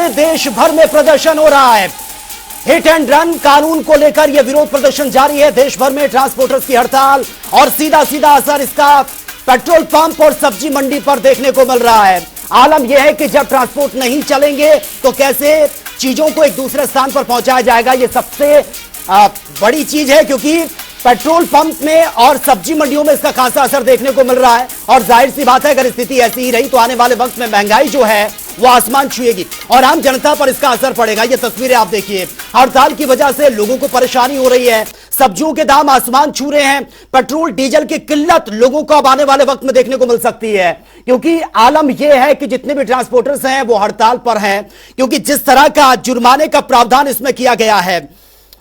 पूरे देश भर में प्रदर्शन हो रहा है। हिट एंड रन कानून को लेकर यह विरोध प्रदर्शन जारी है। देश भर में ट्रांसपोर्टर्स की हड़ताल और सीधा सीधा असर इसका पेट्रोल पंप और सब्जी मंडी पर देखने को मिल रहा है। आलम यह है कि जब ट्रांसपोर्ट नहीं चलेंगे तो कैसे चीजों को एक दूसरे स्थान पर पहुंचाया जाएगा, यह सबसे बड़ी चीज है, क्योंकि पेट्रोल पंप में और सब्जी मंडियों में इसका खासा असर देखने को मिल रहा है। और जाहिर सी बात है, अगर स्थिति ऐसी ही रही तो आने वाले वक्त में महंगाई जो है वो आसमान छुएगी और आम जनता पर इसका असर पड़ेगा। ये तस्वीरें आप देखिए, हड़ताल की वजह से लोगों को परेशानी हो रही है, सब्जियों के दाम आसमान छू रहे हैं, पेट्रोल डीजल की किल्लत लोगों को अब आने वाले वक्त में देखने को मिल सकती है। क्योंकि आलम यह है कि जितने भी ट्रांसपोर्टर्स हैं वो हड़ताल पर हैं, क्योंकि जिस तरह का जुर्माने का प्रावधान इसमें किया गया है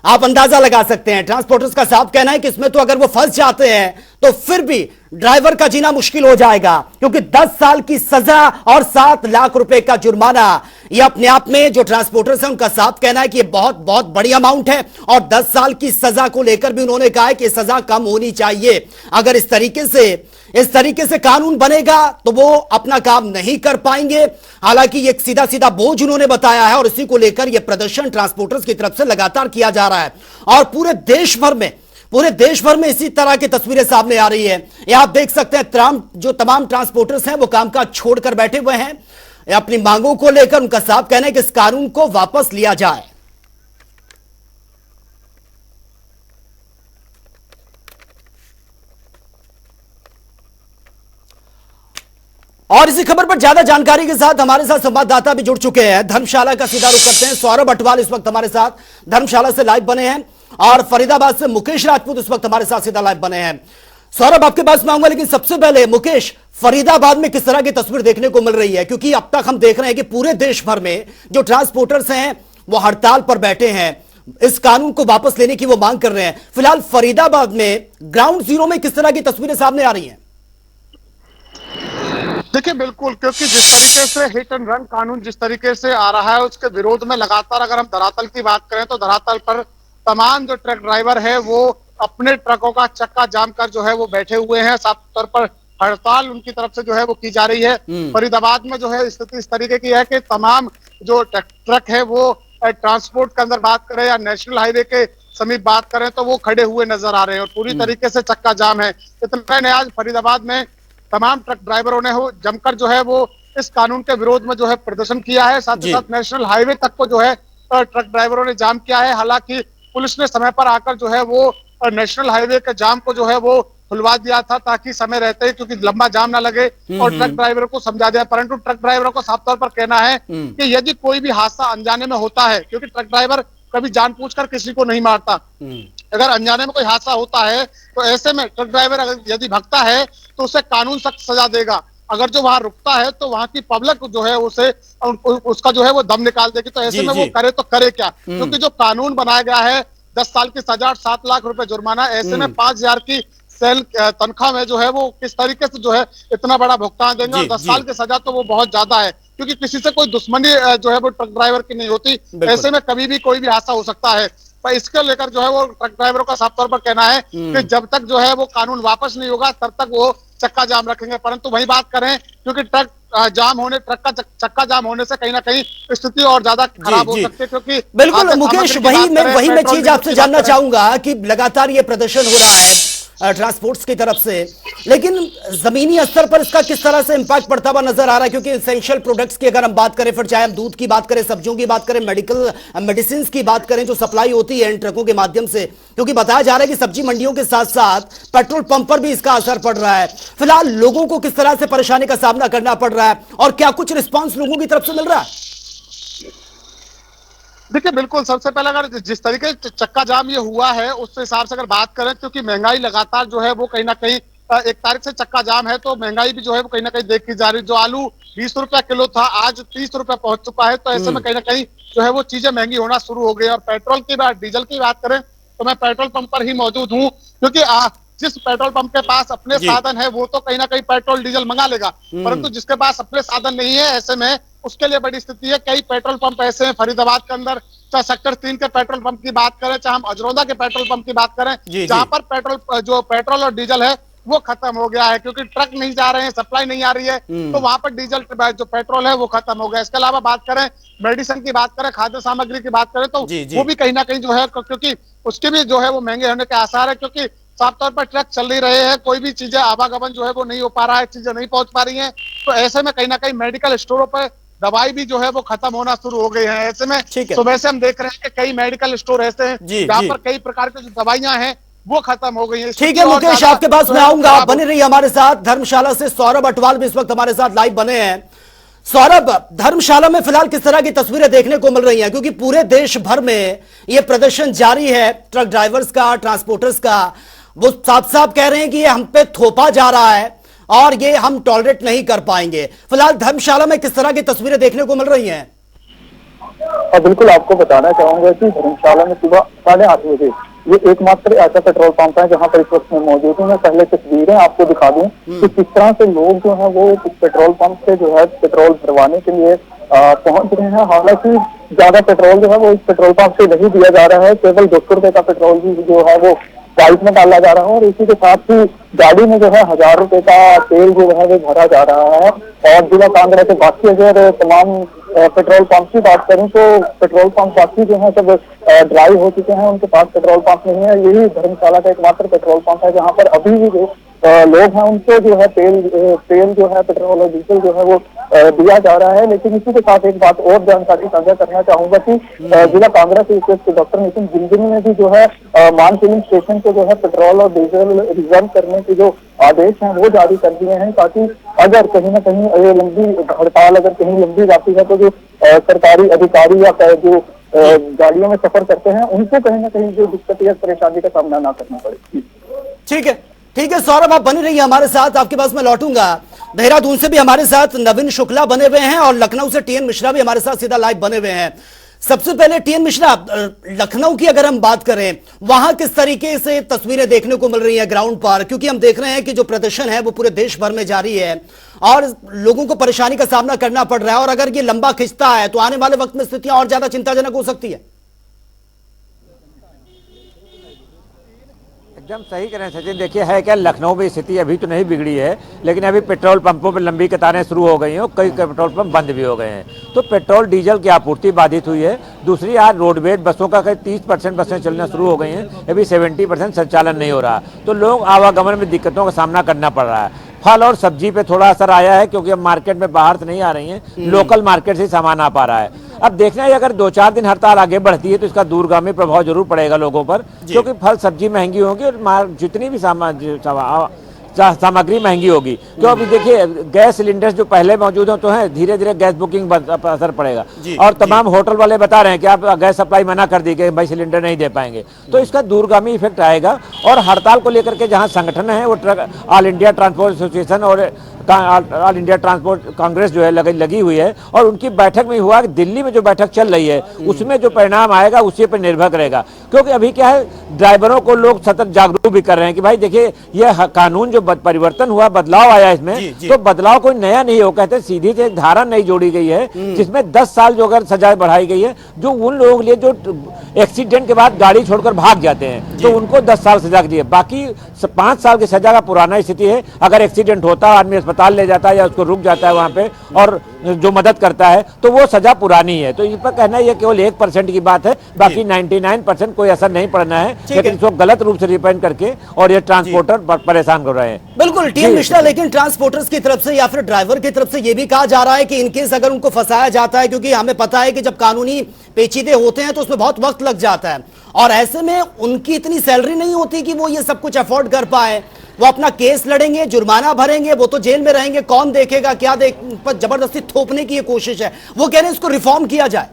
आप अंदाजा लगा सकते हैं। ट्रांसपोर्टर्स का साफ कहना है कि इसमें तो अगर वो फंस जाते हैं तो फिर भी ड्राइवर का जीना मुश्किल हो जाएगा, क्योंकि 10 साल की सजा और 7 लाख रुपए का जुर्माना, यह अपने आप में जो ट्रांसपोर्टर्स हैं उनका साफ कहना है कि यह बहुत बहुत बड़ी अमाउंट है। और 10 साल की सजा को लेकर भी उन्होंने कहा है कि सजा कम होनी चाहिए। अगर इस तरीके से कानून बनेगा तो वो अपना काम नहीं कर पाएंगे। हालांकि ये सीधा सीधा बोझ उन्होंने बताया है और इसी को लेकर यह प्रदर्शन ट्रांसपोर्टर्स की तरफ से लगातार किया जा रहा है। और पूरे देश भर में इसी तरह की तस्वीरें सामने आ रही है। ये आप देख सकते हैं, जो तमाम ट्रांसपोर्टर्स हैं वो कामकाज छोड़कर बैठे हुए हैं। अपनी मांगों को लेकर उनका साफ कहना है कि इस कानून को वापस लिया जाए। और इसी खबर पर ज्यादा जानकारी के साथ हमारे साथ संवाददाता भी जुड़ चुके हैं। धर्मशाला का सीधा रुख करते हैं। सौरभ अटवाल इस वक्त हमारे साथ धर्मशाला से लाइव बने हैं और फरीदाबाद से मुकेश राजपूत इस वक्त हमारे साथ सीधा लाइव बने हैं। सौरभ, आपके पास मैं आऊंगा, लेकिन सबसे पहले मुकेश, फरीदाबाद में किस तरह की तस्वीर देखने को मिल रही है? क्योंकि अब तक हम देख रहे हैं कि पूरे देश भर में जो ट्रांसपोर्टर्स हैं वो हड़ताल पर बैठे हैं, इस कानून को वापस लेने की वो मांग कर रहे हैं। फिलहाल फरीदाबाद में ग्राउंड जीरो में किस तरह की तस्वीरें सामने आ रही हैं? देखिए, बिल्कुल, क्योंकि जिस तरीके से हिट एंड रन कानून जिस तरीके से आ रहा है उसके विरोध में लगातार अगर हम धरातल की बात करें तो धरातल पर तमाम जो ट्रक ड्राइवर है वो अपने ट्रकों का चक्का जाम कर जो है वो बैठे हुए हैं। साफ तौर पर हड़ताल उनकी तरफ से जो है वो की जा रही है। फरीदाबाद में जो है स्थिति इस तरीके की है कि तमाम जो ट्रक है वो ट्रांसपोर्ट के अंदर बात करें या नेशनल हाईवे के समीप बात करें तो वो खड़े हुए नजर आ रहे हैं और पूरी तरीके से चक्का जाम है। इतना ने आज फरीदाबाद में तमाम ट्रक ड्राइवरों ने हो जमकर जो है वो इस कानून के विरोध में जो है प्रदर्शन किया है। साथ ही साथ नेशनल हाईवे तक को जो है ट्रक ड्राइवरों ने जाम किया है। हालांकि पुलिस ने समय पर आकर जो है वो नेशनल हाईवे के जाम को जो है वो खुलवा दिया था ताकि समय रहते ही, क्योंकि लंबा जाम ना लगे, और ट्रक ड्राइवरों को समझा दिया। परंतु ट्रक ड्राइवरों को साफ तौर पर कहना है कि यदि कोई भी हादसा अनजाने में होता है, क्योंकि ट्रक ड्राइवर कभी जानबूझकर किसी को नहीं मारता, अगर अनजाने में कोई हादसा होता है तो ऐसे में ट्रक ड्राइवर अगर यदि भगता है तो उसे कानून सख्त सजा देगा। अगर जो वहां रुकता है तो वहां की पब्लिक जो है उसे उसका जो है वो दम निकाल देगी। तो ऐसे में वो करे तो करे क्या, क्योंकि जो कानून बनाया गया है 10 साल की सजा और 7 लाख रुपए जुर्माना, ऐसे में 5,000 की सेल तनख्वाह में जो है वो किस तरीके से जो है इतना बड़ा भुगतान देंगे। और 10 साल की सजा तो वो बहुत ज्यादा है, क्योंकि किसी से कोई दुश्मनी जो है वो ट्रक ड्राइवर की नहीं होती। ऐसे में कभी भी कोई भी हादसा हो सकता है। पर इसके लेकर जो है वो ट्रक ड्राइवरों का साफ तौर पर कहना है कि जब तक जो है वो कानून वापस नहीं होगा तब तक वो चक्का जाम रखेंगे। परंतु वही बात करें, क्योंकि ट्रक का चक्का जाम होने से कहीं ना कहीं स्थिति और ज्यादा खराब हो सकती है। क्योंकि बिल्कुल मुकेश, वही मैं चीज आपसे जानना चाहूंगा कि लगातार ये प्रदर्शन हो रहा है ट्रांसपोर्ट्स की तरफ से, लेकिन जमीनी स्तर पर इसका किस तरह से इंपैक्ट पड़ता हुआ नजर आ रहा है? क्योंकि एसेंशियल प्रोडक्ट्स की अगर हम बात करें, फिर चाहे हम दूध की बात करें, सब्जियों की बात करें, मेडिसिन की बात करें, जो सप्लाई होती है इन ट्रकों के माध्यम से, क्योंकि बताया जा रहा है कि सब्जी मंडियों के साथ साथ पेट्रोल पंप पर भी इसका असर पड़ रहा है। फिलहाल लोगों को किस तरह से परेशानी का सामना करना पड़ रहा है और क्या कुछ रिस्पॉन्स लोगों की तरफ से मिल रहा है? देखिए, बिल्कुल, सबसे पहले अगर जिस तरीके से चक्का जाम ये हुआ है उस हिसाब से अगर बात करें, क्योंकि महंगाई लगातार जो है वो कहीं ना कहीं 1 तारीख से चक्का जाम है तो महंगाई भी जो है वो कहीं ना कहीं देखी जा रही है। जो आलू 20 रुपया किलो था आज 30 रुपया पहुंच चुका है। तो ऐसे में कहीं ना कहीं जो है वो चीजें महंगी होना शुरू हो गई। और पेट्रोल की बात, डीजल की बात करें तो मैं पेट्रोल पंप पर ही मौजूद हूँ, क्योंकि जिस पेट्रोल पंप के पास अपने साधन है वो तो कहीं ना कहीं पेट्रोल डीजल मंगा लेगा, परंतु जिसके पास अपने साधन नहीं है ऐसे में उसके लिए बड़ी स्थिति है। कई पेट्रोल पंप ऐसे हैं फरीदाबाद के अंदर, चाहे सेक्टर 3 के पेट्रोल पंप की बात करें, चाहे हम अजरौदा के पेट्रोल पंप की बात करें, जहां पर पेट्रोल और डीजल है वो खत्म हो गया है, क्योंकि ट्रक नहीं जा रहे हैं, सप्लाई नहीं आ रही है, तो वहां पर डीजल जो पेट्रोल है वो खत्म हो गया। इसके अलावा बात करें मेडिसिन की, बात करें खाद्य सामग्री की बात करें, तो जी जी वो भी कहीं ना कहीं जो है, क्योंकि उसके भी जो है वो महंगे होने के आसार है, क्योंकि साफ तौर पर ट्रक चल नहीं रहे हैं, कोई भी चीजें आवागमन जो है वो नहीं हो पा रहा है, चीजें नहीं पहुंच पा रही हैं। तो ऐसे में कहीं ना कहीं मेडिकल स्टोरों पर दवाई भी जो है वो खत्म होना शुरू हो गई है। ऐसे में ठीक है। सुबह से हम देख रहे हैं कि कई मेडिकल स्टोर ऐसे हैं जी जहां जी पर कई प्रकार की जो दवाइयां हैं वो खत्म हो गई है। ठीक है मुकेश, आपके पास मैं आऊंगा, आप बने रहिए हमारे साथ। धर्मशाला से सौरभ अटवाल भी इस वक्त हमारे साथ लाइव बने हैं। सौरभ, धर्मशाला में फिलहाल किस तरह की तस्वीरें देखने को मिल रही हैं, क्योंकि पूरे देश भर में यह प्रदर्शन जारी है ट्रक ड्राइवर्स का, ट्रांसपोर्टर्स का। वो साफ साफ कह रहे हैं कि ये हम पे थोपा जा रहा है और ये हम टॉलरेट नहीं कर पाएंगे। फिलहाल धर्मशाला में किस तरह की तस्वीरें देखने को मिल रही हैं? और बिल्कुल आपको बताना चाहूंगा कि धर्मशाला में सुबह 8:30 बजे ये एकमात्र ऐसा पेट्रोल पंप है जहां पर इस वक्त मैं मौजूद हूँ। मैं पहले तस्वीरें आपको दिखा दूं कि किस तरह से लोग जो है वो इस पेट्रोल पंप से जो है पेट्रोल भरवाने के लिए पहुंच रहे हैं। हालांकि ज्यादा पेट्रोल जो है वो इस पेट्रोल पंप से नहीं दिया जा रहा है, केवल 200 रुपए का पेट्रोल भी जो है वो पाइप में डाला जा रहा है, और इसी के साथ ही गाड़ी में जो है 1000 रुपए का तेल जो है वो भरा जा रहा है। और जिला कांगड़ा के बाकी अगर तमाम पेट्रोल पंप की बात करूं तो पेट्रोल पंप बाकी जो है सब ड्राई हो चुके हैं, उनके पास पेट्रोल पंप नहीं है। यही धर्मशाला का एकमात्र पेट्रोल पंप है जहां पर अभी भी जो लोग हैं उनको जो है तेल जो है पेट्रोल और डीजल जो है वो दिया जा रहा है। लेकिन इसी के साथ एक बात और जानकारी साझा करना चाहूंगा कि जिला कांगड़ा के डॉक्टर नितिन जिंदगी ने भी जो है मान फिलिंग स्टेशन को जो है पेट्रोल और डीजल रिजर्व करने के जो आदेश हैं वो जारी कर दिए हैं, ताकि अगर कहीं ना कहीं ये लंबी हड़ताल अगर कहीं लंबी जाती है तो जो सरकारी अधिकारी या जो गाड़ियों में सफर करते हैं उनको कहीं ना कहीं जो दिक्कत या परेशानी का सामना ना करना पड़े। ठीक है सौरभ, आप बने रहिए हमारे साथ, आपके पास मैं लौटूंगा। देहरादून से भी हमारे साथ नवीन शुक्ला बने हुए हैं और लखनऊ से टीएन मिश्रा भी हमारे साथ सीधा लाइव बने हुए हैं। सबसे पहले टीएन मिश्रा, लखनऊ की अगर हम बात करें, वहां किस तरीके से तस्वीरें देखने को मिल रही हैं ग्राउंड पर, क्योंकि हम देख रहे हैं कि जो प्रदर्शन है वो पूरे देश भर में जारी है और लोगों को परेशानी का सामना करना पड़ रहा है, और अगर ये लंबा खिंचता है तो आने वाले वक्त में स्थितियां और ज्यादा चिंताजनक हो सकती है। एकदम सही कह रहे हैं सचिन। देखिए है क्या, लखनऊ में स्थिति अभी तो नहीं बिगड़ी है, लेकिन अभी पेट्रोल पंपों पर लंबी कतारें शुरू हो गई हैं और कई पेट्रोल पंप बंद भी हो गए हैं, तो पेट्रोल डीजल की आपूर्ति बाधित हुई है। दूसरी, आज रोडवेज बसों का कई 30% बसें चलना शुरू हो गई हैं, अभी 70% संचालन नहीं हो रहा, तो लोग आवागमन में दिक्कतों का सामना करना पड़ रहा है। फल और सब्जी पे थोड़ा असर आया है, क्योंकि अब मार्केट में बाहर से नहीं आ रही हैं, लोकल मार्केट से सामान आ पा रहा है। अब देखना है अगर 2-4 दिन हड़ताल आगे बढ़ती है तो इसका दूरगामी प्रभाव जरूर पड़ेगा लोगों पर, क्योंकि फल सब्जी महंगी होगी और जितनी भी सामग्री महंगी होगी। तो अभी देखिए गैस सिलेंडर्स जो पहले मौजूद हो तो है, धीरे धीरे गैस बुकिंग पर असर पड़ेगा, और तमाम होटल वाले बता रहे हैं कि आप गैस सप्लाई मना कर दी कि भाई सिलेंडर नहीं दे पाएंगे, तो इसका दूरगामी इफेक्ट आएगा। और हड़ताल को लेकर के जहां संगठन है वो ऑल इंडिया ट्रांसपोर्ट एसोसिएशन और ऑल इंडिया ट्रांसपोर्ट कांग्रेस जो है लगी हुई है, और उनकी बैठक में हुआ कि दिल्ली में जो बैठक चल रही है उसमें जो परिणाम आएगा उसी पर निर्भर करेगा। क्योंकि अभी क्या है, ड्राइवरों को लोग सतत जागरूक भी कर रहे हैं कि भाई देखिए यह कानून जो परिवर्तन हुआ, बदलाव आया इसमें, तो बदलाव कोई नया नहीं हो, कहते सीधी से एक धारा नई जोड़ी गई है जिसमें 10 साल जो अगर सजा बढ़ाई गई है, जो उन लोगों के लिए जो एक्सीडेंट के बाद गाड़ी छोड़कर भाग जाते हैं तो उनको 10 साल सजा दी है। बाकी 5 साल की सजा का पुराना स्थिति है। अगर एक्सीडेंट होता है, आदमी अस्पताल ले जाता है या उसको रुक जाता है वहां पे और जो मदद करता है, तो वो सजा पुरानी है। तो इस पर कहना ये केवल 1% की बात है, बाकी 99% कोई असर नहीं पड़ना है, लेकिन इसको गलत रूप से रिप्रेजेंट करके और ये ट्रांसपोर्टर परेशान कर रहे हैं। बिल्कुल टीएन मिश्रा, लेकिन ट्रांसपोर्टर्स की तरफ से या फिर ड्राइवर की तरफ से यह भी कहा जा रहा है कि इनकेस अगर उनको फंसाया जाता है, क्योंकि हमें पता है कि जब कानूनी पेचीदे होते हैं तो उसमें बहुत वक्त लग जाता है, और ऐसे में उनकी इतनी सैलरी नहीं होती कि वो ये सब कुछ अफोर्ड कर पाए। वो अपना केस लड़ेंगे, जुर्माना भरेंगे, वो तो जेल में रहेंगे, कौन देखेगा क्या पर जबरदस्ती थोपने की ये कोशिश है। वो कह रहे हैं इसको रिफॉर्म किया जाए।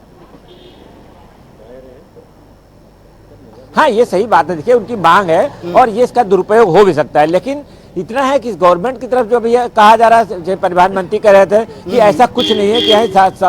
हाँ, ये सही बात है, देखिए उनकी मांग है और ये इसका दुरुपयोग हो भी सकता है, लेकिन इतना है कि गवर्नमेंट की तरफ जो अभी कहा जा रहा है, परिवहन मंत्री कह रहे थे कि ऐसा कुछ नहीं है कि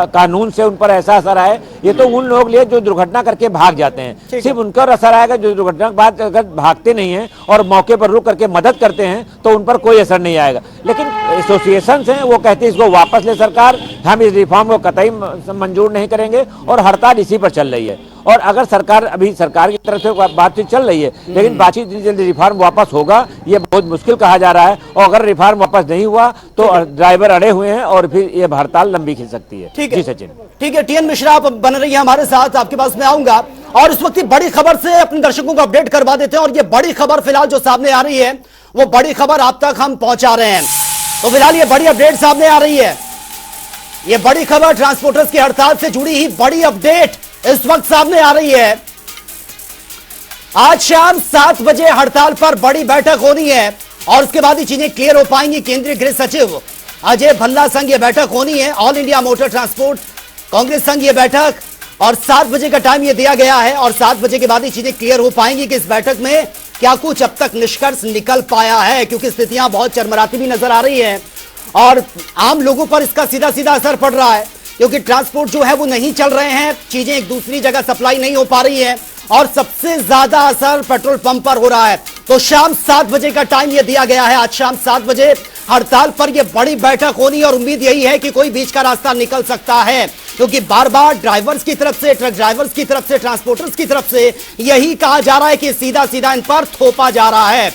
कानून से उन पर ऐसा असर आए, ये तो उन लोग लिए जो दुर्घटना करके भाग जाते हैं, सिर्फ उन पर असर आएगा जो दुर्घटना के बाद अगर भागते नहीं हैं और मौके पर रुक करके मदद करते हैं तो उन पर कोई असर नहीं आएगा। लेकिन एसोसिएशन हैं वो कहते हैं इसको वापस ले सरकार, हम इस रिफॉर्म को कतई मंजूर नहीं करेंगे, और हड़ताल इसी पर चल रही है। और अगर सरकार अभी सरकार की तरफ से बातचीत चल रही है, लेकिन बातचीत जितनी जल्दी रिफॉर्म वापस होगा ये बहुत मुश्किल कहा जा रहा है। और अगर रिफॉर्म वापस नहीं हुआ तो ड्राइवर अड़े हुए हैं और फिर ये हड़ताल लंबी खिंच सकती है। ठीक है जी सचिन। ठीक है, टीएन मिश्रा आप बन रही है हमारे साथ, आपके पास मैं आऊंगा और इस वक्त की बड़ी खबर से अपने दर्शकों को अपडेट करवा देते हैं। और ये बड़ी खबर फिलहाल जो सामने आ रही है वो बड़ी खबर आप तक हम पहुंचा रहे हैं। तो फिलहाल ये बड़ी अपडेट सामने आ रही है, ये बड़ी खबर ट्रांसपोर्टर्स की हड़ताल से जुड़ी ही बड़ी अपडेट इस वक्त सामने आ रही है। आज शाम 7 बजे हड़ताल पर बड़ी बैठक होनी है और उसके बाद ही चीजें क्लियर हो पाएंगी। केंद्रीय गृह सचिव अजय भल्ला संग ये बैठक होनी है, all India motor transport Congress संघ ये बैठक, और 7 बजे का टाइम ये दिया गया है और 7 बजे के बाद ही चीजें क्लियर हो पाएंगी कि इस बैठक में क्या कुछ अब तक निष्कर्ष निकल पाया है, क्योंकि स्थितियां बहुत चरमराती भी नजर आ रही है और आम लोगों पर इसका सीधा सीधा असर पड़ रहा है, क्योंकि ट्रांसपोर्ट जो है वो नहीं चल रहे हैं, चीजें एक दूसरी जगह सप्लाई नहीं हो पा रही है और सबसे ज्यादा असर पेट्रोल पंप पर हो रहा है। तो शाम 7 बजे का टाइम यह दिया गया है, आज शाम 7 बजे हड़ताल पर यह बड़ी बैठक होनी और उम्मीद यही है कि कोई बीच का रास्ता निकल सकता है, क्योंकि बार बार ड्राइवर्स की तरफ से, ट्रक ड्राइवर्स की तरफ से, ट्रांसपोर्टर्स की तरफ से यही कहा जा रहा है कि सीधा सीधा इन पर थोपा जा रहा है।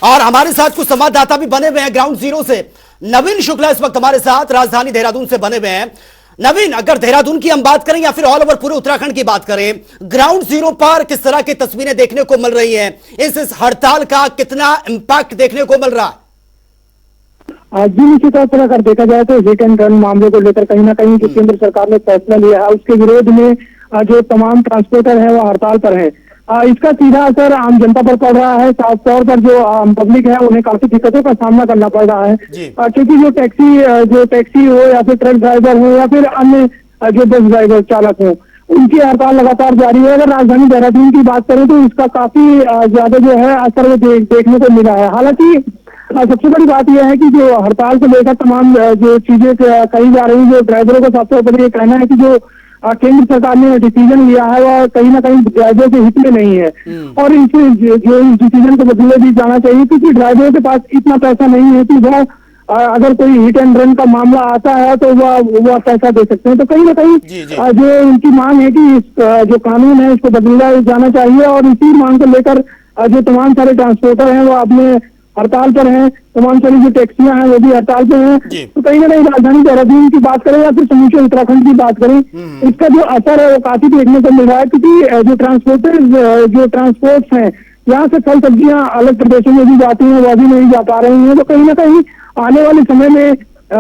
और हमारे साथ कुछ संवाददाता भी बने हुए हैं ग्राउंड जीरो से। नवीन शुक्ला इस वक्त हमारे साथ राजधानी देहरादून से बने हुए हैं। नवीन, अगर देहरादून की हम बात करें या फिर ऑल ओवर पूरे उत्तराखंड की बात करें, ग्राउंड जीरो पर किस तरह की तस्वीरें देखने को मिल रही हैं, इस हड़ताल का कितना इंपैक्ट देखने को मिल रहा है? जी निश्चित तौर पर अगर देखा जाए तो हिट एंड रन मामले को लेकर कहीं ना कहीं जो केंद्र सरकार ने फैसला लिया है उसके विरोध में जो तमाम ट्रांसपोर्टर है वो हड़ताल पर है। इसका सीधा असर आम जनता पर पड़ रहा है। साफ तौर पर जो पब्लिक है उन्हें काफी दिक्कतों का सामना करना पड़ रहा है, क्योंकि जो टैक्सी हो या फिर ट्रक ड्राइवर हो या फिर अन्य जो बस ड्राइवर चालक हो, उनकी हड़ताल लगातार जारी है। अगर राजधानी देहरादून की बात करें तो इसका काफी ज्यादा जो है असर देखने को मिला है। हालांकि सबसे बड़ी बात यह है कि जो हड़ताल को लेकर तमाम जो चीजें कही जा रही है, जो ड्राइवरों का सबसे बड़ा ये कहना है कि जो केंद्र सरकार ने डिसीजन लिया है वह कहीं ना कहीं ड्राइवरों के हित में नहीं है और इस डिसीजन को बदले भी जाना चाहिए, क्योंकि ड्राइवरों के पास इतना पैसा नहीं है कि वह अगर कोई हिट एंड रन का मामला आता है तो वह पैसा दे सकते हैं। तो कहीं ना कहीं जो उनकी मांग है कि इस जो कानून है इसको बदला जाना चाहिए और इसी मांग को लेकर जो तमाम सारे ट्रांसपोर्टर हैं वो अपने हड़ताल पर हैं, तमाम सारी जो टैक्सियां हैं वो भी हड़ताल पर हैं। तो कहीं ना कहीं राजधानी देहरादून की बात करें या फिर समूचे उत्तराखंड की बात करें, इसका जो असर है वो काफी देखने को मिल रहा है, क्योंकि जो ट्रांसपोर्ट्स हैं यहाँ से फल सब्जियां अलग प्रदेशों में भी जाती हैं, वो भी नहीं जा पा रही हैं। तो कहीं ना कहीं आने वाले समय में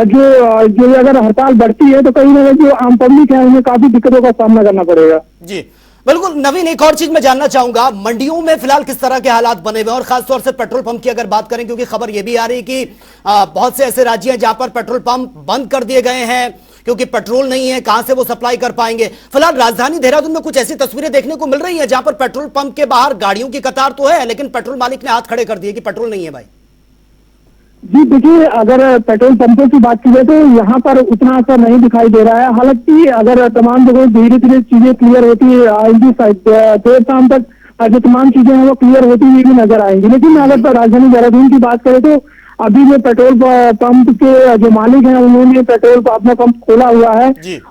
जो अगर हड़ताल बढ़ती है तो कहीं ना कहीं जो आम पब्लिक है उन्हें काफी दिक्कतों का सामना करना पड़ेगा। जी बिल्कुल। नवीन, एक और चीज मैं जानना चाहूंगा, मंडियों में फिलहाल किस तरह के हालात बने हुए हैं और खासतौर से पेट्रोल पंप की अगर बात करें, क्योंकि खबर यह भी आ रही है कि बहुत से ऐसे राज्य हैं जहां पर पेट्रोल पंप बंद कर दिए गए हैं क्योंकि पेट्रोल नहीं है, कहां से वो सप्लाई कर पाएंगे। फिलहाल राजधानी देहरादून में कुछ ऐसी तस्वीरें देखने को मिल रही है जहां पर पेट्रोल पंप के बाहर गाड़ियों की कतार तो है, लेकिन पेट्रोल मालिक ने हाथ खड़े कर दिए कि पेट्रोल नहीं है भाई। जी देखिए, अगर पेट्रोल पंपों की बात की जाए तो यहाँ पर उतना असर नहीं दिखाई दे रहा है। हालांकि अगर तमाम जगह धीरे धीरे चीजें क्लियर होती आएंगी, देर शाम तक जो तमाम चीजें हैं वो क्लियर होती हुई भी नजर आएंगी। लेकिन अगर राजधानी देहरादून की बात करें तो अभी जो पेट्रोल पंप के जो मालिक हैं उन्होंने पेट्रोल अपना पंप खोला हुआ है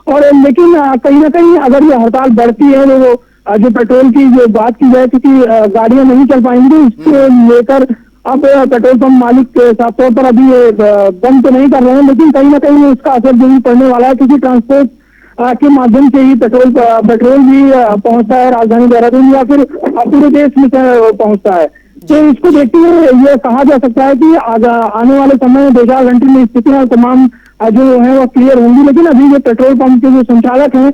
और लेकिन कहीं ना कहीं अगर ये हड़ताल बढ़ती है तो जो पेट्रोल की जो बात की जाए, क्योंकि गाड़ियां नहीं चल पाएंगी, इसको लेकर अब पेट्रोल पंप मालिक साफ तौर पर अभी बंद तो नहीं कर रहे हैं, लेकिन कहीं ना कहीं इसका असर जो भी पड़ने वाला है, क्योंकि ट्रांसपोर्ट के माध्यम से ही पेट्रोल भी पहुंचता है राजधानी देहरादून या फिर पूरे देश में पहुंचता है। तो इसको देखते हुए ये कहा जा सकता है कि आने वाले समय में 2-4 घंटे में स्थितियां तमाम जो है वो क्लियर होंगी। लेकिन अभी जो पेट्रोल पंप के जो संचालक हैं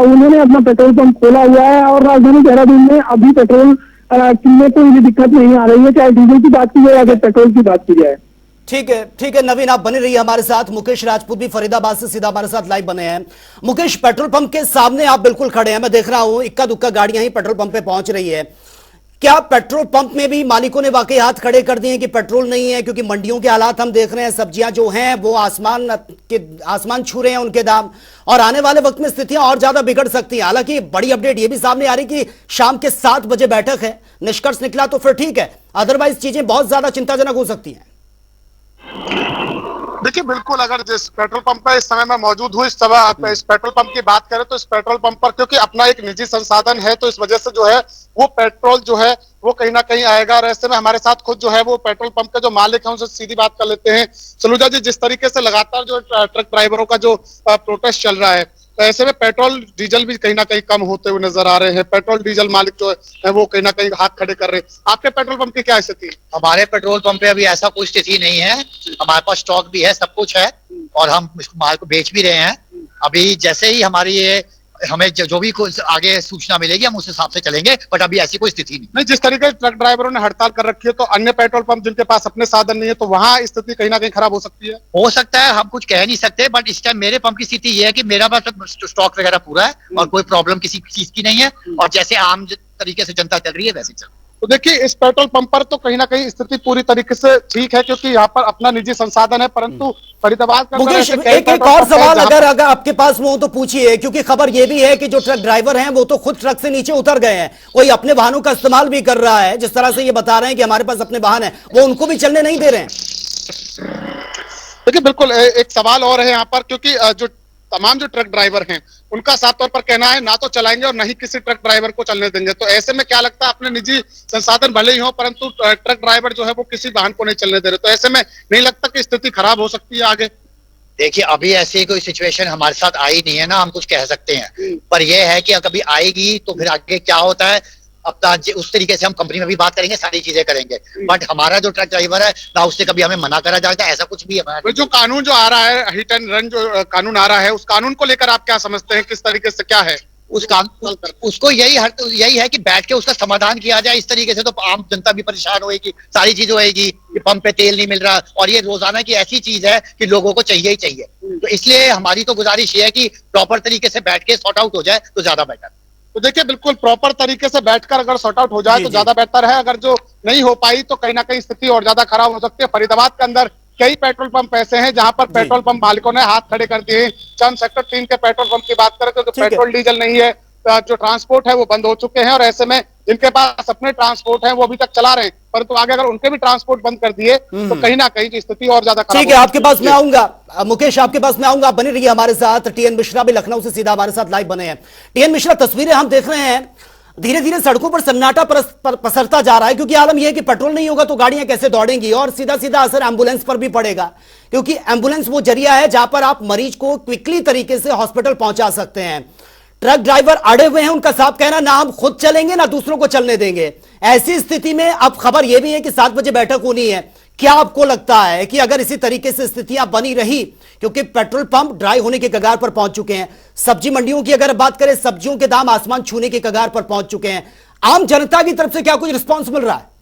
उन्होंने अपना पेट्रोल पंप खोला हुआ है और राजधानी देहरादून में अभी पेट्रोल में कोई भी दिक्कत नहीं आ रही है, चाहे डीजल की बात की जाए या पेट्रोल की बात की जाए। ठीक है नवीन, आप बने रहिए हमारे साथ। मुकेश राजपूत भी फरीदाबाद से सीधा हमारे साथ लाइव बने हैं। मुकेश, पेट्रोल पंप के सामने आप बिल्कुल खड़े हैं, मैं देख रहा हूं इक्का दुक्का गाड़ियां ही पेट्रोल पंप पे पहुंच रही है। क्या पेट्रोल पंप में भी मालिकों ने वाकई हाथ खड़े कर दिए कि पेट्रोल नहीं है? क्योंकि मंडियों के हालात हम देख रहे हैं, सब्जियां जो हैं वो आसमान छू रहे हैं उनके दाम, और आने वाले वक्त में स्थितियां और ज्यादा बिगड़ सकती हैं। हालांकि बड़ी अपडेट ये भी सामने आ रही कि शाम के 7 बजे बैठक है, निष्कर्ष निकला तो फिर ठीक है, अदरवाइज चीजें बहुत ज्यादा चिंताजनक हो सकती हैं। देखिए बिल्कुल, अगर जिस पेट्रोल पंप पर इस समय मैं मौजूद हूँ, इस समय इस पेट्रोल पंप की बात करें तो इस पेट्रोल पंप पर क्योंकि अपना एक निजी संसाधन है, तो इस वजह से जो है वो पेट्रोल जो है वो कहीं ना कहीं आएगा। और ऐसे में हमारे साथ खुद जो है वो पेट्रोल पंप के जो मालिक हैं उनसे सीधी बात कर लेते हैं। सलूजा जी, जिस तरीके से लगातार जो ट्रक ड्राइवरों का जो प्रोटेस्ट चल रहा है, तो ऐसे में पेट्रोल डीजल भी कहीं ना कहीं कम होते हुए नजर आ रहे हैं। पेट्रोल डीजल मालिक जो है वो कहीं ना कहीं हाथ खड़े कर रहे हैं। आपके पेट्रोल पंप की क्या स्थिति है? हमारे पेट्रोल पंप पे अभी ऐसा कोई स्थिति नहीं है। हमारे पास स्टॉक भी है, सब कुछ है और हम इस माल को बेच भी रहे हैं। अभी जैसे ही हमारी ये हमें जो भी कुछ आगे सूचना मिलेगी हम उस हिसाब से चलेंगे, बट अभी ऐसी कोई स्थिति नहीं। जिस तरीके से ट्रक ड्राइवरों ने हड़ताल कर रखी है, तो अन्य पेट्रोल पंप जिनके पास अपने साधन नहीं है, तो वहां स्थिति कहीं ना कहीं खराब हो सकती है। हो सकता है, हम कुछ कह नहीं सकते, बट इस टाइम मेरे पंप की स्थिति ये है कि मेरा पास स्टॉक वगैरह पूरा है और कोई प्रॉब्लम किसी चीज की नहीं है और जैसे आम तरीके से जनता चल रही है वैसे चल। तो देखिए, इस पेट्रोल पंप पर तो कहीं ना कहीं स्थिति पूरी तरीके से ठीक है क्योंकि यहाँ पर अपना निजी संसाधन है, परंतु फरीदाबाद के अंदर मुकेश, ऐसे कई एक पेट्रोल और पंप हैं सवाल जहाँ अगर आपके पास हो तो पूछिए, क्योंकि खबर यह भी है कि जो ट्रक ड्राइवर हैं वो तो खुद ट्रक से नीचे उतर गए हैं, कोई अपने वाहनों का इस्तेमाल भी कर रहा है। जिस तरह से ये बता रहे हैं कि हमारे पास अपने वाहन है, वो उनको भी चलने नहीं दे रहे हैं। देखिए बिल्कुल, एक सवाल और है यहाँ पर, क्योंकि जो तमाम जो ट्रक ड्राइवर हैं उनका साफ तौर पर कहना है ना तो चलाएंगे और ना ही किसी ट्रक ड्राइवर को चलने देंगे। तो ऐसे में क्या लगता है, अपने निजी संसाधन भले ही हो परंतु ट्रक ड्राइवर जो है वो किसी वाहन को नहीं चलने दे रहे, तो ऐसे में नहीं लगता कि स्थिति खराब हो सकती है आगे? देखिए, अभी ऐसी कोई सिचुएशन हमारे साथ आई नहीं है ना, हम कुछ कह सकते हैं, पर यह है कि अगर कभी आएगी तो फिर आगे क्या होता है अपना उस तरीके से हम कंपनी में भी बात करेंगे, सारी चीजें करेंगे। बट हमारा जो ट्रक ड्राइवर है ना उससे कभी हमें मना करा जाता है, ऐसा कुछ भी है। तो जो कानून जो आ रहा है, हिट एंड रन जो कानून आ रहा है, उस कानून को लेकर आप क्या समझते हैं, किस तरीके से क्या है उसको यही है कि बैठ के उसका समाधान किया जाए। इस तरीके से तो आम जनता भी परेशान होगी, सारी चीज होगी कि पंप पे तेल नहीं मिल रहा और ये रोजाना की ऐसी चीज है कि लोगों को चाहिए ही चाहिए। तो इसलिए हमारी तो गुजारिश ये है कि प्रॉपर तरीके से बैठ के सॉर्ट आउट हो जाए तो ज्यादा बेटर। तो देखिए बिल्कुल प्रॉपर तरीके से बैठकर अगर सॉर्ट आउट हो जाए तो ज्यादा बेहतर है। अगर जो नहीं हो पाई तो कहीं ना कहीं स्थिति और ज्यादा खराब हो सकती है। फरीदाबाद के अंदर कई पेट्रोल पंप ऐसे हैं जहां पर पेट्रोल पंप मालिकों ने हाथ खड़े कर दिए। चंद सेक्टर 3 के पेट्रोल पंप की बात करें तो पेट्रोल डीजल नहीं है, जो ट्रांसपोर्ट है वो बंद हो चुके हैं और ऐसे में जिनके पास अपने ट्रांसपोर्ट है वो अभी तक चला रहे हैं, परंतु आगे अगर उनके भी ट्रांसपोर्ट बंद कर दिए तो कहीं ना कहीं की स्थिति और ज्यादा खराब। ठीक है, आपके पास मैं आऊंगा मुकेश, आपके पास मैं आऊंगा, बने रहिए हमारे साथ। टीएन मिश्रा भी लखनऊ से सीधा हमारे साथ लाइव बने हैं। टीएन मिश्रा, तस्वीरें हम देख रहे हैं, धीरे धीरे सड़कों पर सन्नाटा पसरता जा रहा है, क्योंकि आलम यह है कि पेट्रोल नहीं होगा तो गाड़ियां कैसे दौड़ेंगी और सीधा सीधा असर एम्बुलेंस पर भी पड़ेगा, क्योंकि एम्बुलेंस वो जरिया है जहां पर आप मरीज को क्विकली तरीके से हॉस्पिटल पहुंचा सकते हैं। ट्रक ड्राइवर अड़े हुए हैं, उनका साफ कहना ना हम खुद चलेंगे ना दूसरों को चलने देंगे। ऐसी स्थिति में अब खबर यह भी है कि 7 बजे बैठक होनी है। क्या आपको लगता है कि अगर इसी तरीके से स्थितियां बनी रही, क्योंकि पेट्रोल पंप ड्राई होने के कगार पर पहुंच चुके हैं, सब्जी मंडियों की अगर बात करें, सब्जियों के दाम आसमान छूने के कगार पर पहुंच चुके हैं, आम जनता की तरफ से क्या कुछ रिस्पॉन्स मिल रहा है?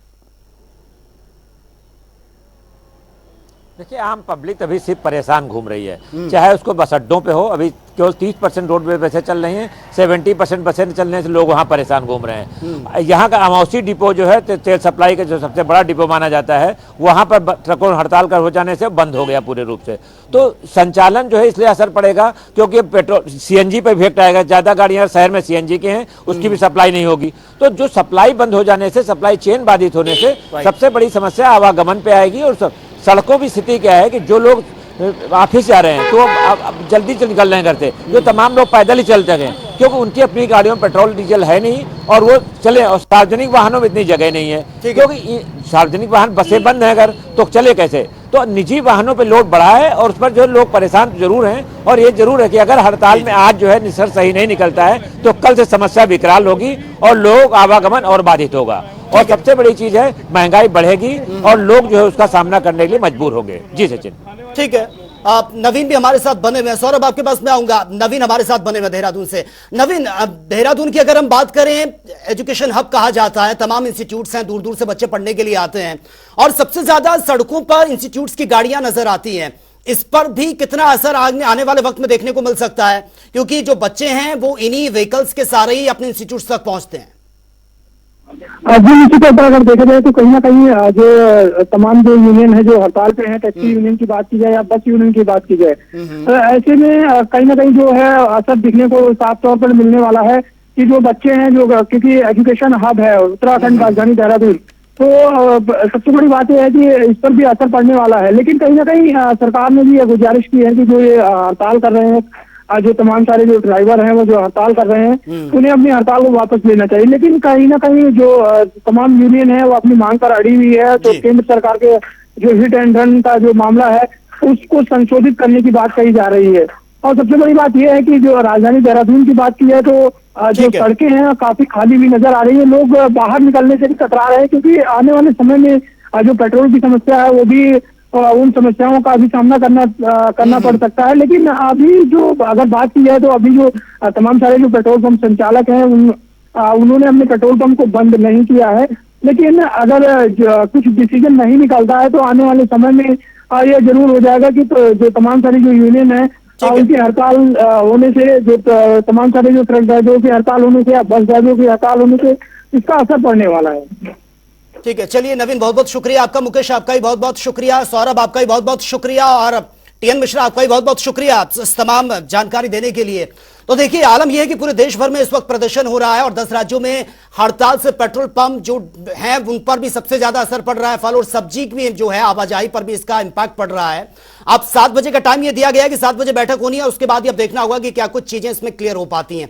देखिए, आम पब्लिक अभी सिर्फ परेशान घूम रही है, चाहे उसको बस अड्डों पे हो। अभी केवल 30% रोड पे बसें चल रही हैं, 70% बसें चलने से लोग वहाँ परेशान घूम रहे हैं। यहाँ का अमौसी डिपो जो है तेल सप्लाई का जो सबसे बड़ा डिपो माना जाता है, वहाँ पर ट्रकों हड़ताल कर हो जाने से बंद हो गया पूरे रूप से। तो संचालन जो है इसलिए असर पड़ेगा क्योंकि पेट्रोल सीएनजी पे इफेक्ट आएगा। ज़्यादा गाड़ियाँ शहर में सीएनजी के हैं, उसकी भी सप्लाई नहीं होगी। तो जो सप्लाई बंद हो जाने से, सप्लाई चेन बाधित होने से सबसे बड़ी समस्या आवागमन पे आएगी। और सड़कों की स्थिति क्या है कि जो लोग ऑफिस जा रहे हैं तो अब जल्दी निकल रहे हैं घर से, जो तमाम लोग पैदल ही चलते हैं क्योंकि उनकी अपनी गाड़ियों में पेट्रोल डीजल है नहीं और वो चले। और सार्वजनिक वाहनों में इतनी जगह नहीं है क्योंकि सार्वजनिक वाहन, बसें बंद हैं अगर तो चले कैसे। तो निजी वाहनों पे लोड बढ़ा है और उस पर जो लोग परेशान जरूर हैं। और ये जरूर है कि अगर हड़ताल में आज जो है निष्कर्ष सही नहीं निकलता है तो कल से समस्या विकराल होगी और लोग आवागमन और बाधित होगा। और सबसे बड़ी चीज है महंगाई बढ़ेगी और लोग जो है उसका सामना करने के लिए मजबूर होंगे। जी सचिन। ठीक है, आप नवीन भी हमारे साथ बने हुए हैं। सौरभ, आपके पास मैं आऊंगा। नवीन हमारे साथ बने हुए देहरादून से। नवीन, देहरादून की अगर हम बात करें, एजुकेशन हब कहा जाता है, तमाम इंस्टीट्यूट्स हैं, दूर दूर से बच्चे पढ़ने के लिए आते हैं और सबसे ज्यादा सड़कों पर इंस्टीट्यूट्स की गाड़ियां नजर आती हैं। इस पर भी कितना असर आने वाले वक्त में देखने को मिल सकता है, क्योंकि जो बच्चे हैं वो इन्हीं व्हीकल्स के सहारे ही अपने इंस्टीट्यूट्स तक पहुंचते हैं? जी, इसी के ऊपर अगर देखा जाए तो कहीं ना कहीं जो तमाम जो यूनियन है जो हड़ताल पे हैं, टैक्सी यूनियन की बात की जाए या बस यूनियन की बात की जाए, तो ऐसे में कहीं ना कहीं जो है असर दिखने को साफ तौर पर मिलने वाला है कि जो बच्चे हैं, जो क्योंकि एजुकेशन हब है उत्तराखंड राजधानी देहरादून, तो सबसे बड़ी बात यह है कि इस पर भी असर पड़ने वाला है, लेकिन कहीं ना कहीं सरकार ने भी ये गुजारिश की है कि जो ये हड़ताल कर रहे हैं, जो तमाम सारे जो ड्राइवर हैं वो जो हड़ताल कर रहे हैं, उन्हें अपनी हड़ताल को वापस लेना चाहिए। लेकिन कहीं ना कहीं जो तमाम यूनियन है वो अपनी मांग पर अड़ी हुई है। तो जी। केंद्र सरकार के जो हिट एंड रन का जो मामला है उसको संशोधित करने की बात कही जा रही है। और सबसे बड़ी बात यह है कि जो राजधानी देहरादून की बात की है तो जो ठीक है। सड़कें हैं काफी खाली भी नजर आ रही है। लोग बाहर निकलने से भी कतरा रहे हैं, क्योंकि आने वाले समय में जो पेट्रोल की समस्या है वो भी उन समस्याओं का भी सामना करना पड़ सकता है। लेकिन अभी जो अगर बात की जाए तो अभी जो तमाम सारे जो पेट्रोल पंप संचालक हैं उन्होंने अपने पेट्रोल पंप को बंद नहीं किया है। लेकिन अगर कुछ डिसीजन नहीं निकलता है तो आने वाले समय में यह जरूर हो जाएगा कि जो तमाम सारी जो यूनियन है उनकी हड़ताल होने से, जो तमाम सारे जो ट्रक ड्राइवरों की हड़ताल होने से या बस ड्राइवरों की हड़ताल होने से इसका असर पड़ने वाला है। ठीक है, चलिए नवीन बहुत बहुत शुक्रिया आपका, मुकेश आपका भी बहुत बहुत शुक्रिया, सौरभ आपका भी बहुत बहुत शुक्रिया और टीएन मिश्रा आपका भी बहुत बहुत शुक्रिया इस तमाम जानकारी देने के लिए। तो देखिए आलम यह है कि पूरे देश भर में इस वक्त प्रदर्शन हो रहा है और 10 राज्यों में हड़ताल से पेट्रोल पंप जो हैं उन पर भी सबसे ज्यादा असर पड़ रहा है। फल और सब्जी की जो है आवाजाही पर भी इसका इंपैक्ट पड़ रहा है। अब 7 बजे का टाइम यह दिया गया है कि 7 बजे बैठक होनी है, उसके बाद ही अब देखना होगा कि क्या कुछ चीजें इसमें क्लियर हो पाती हैं।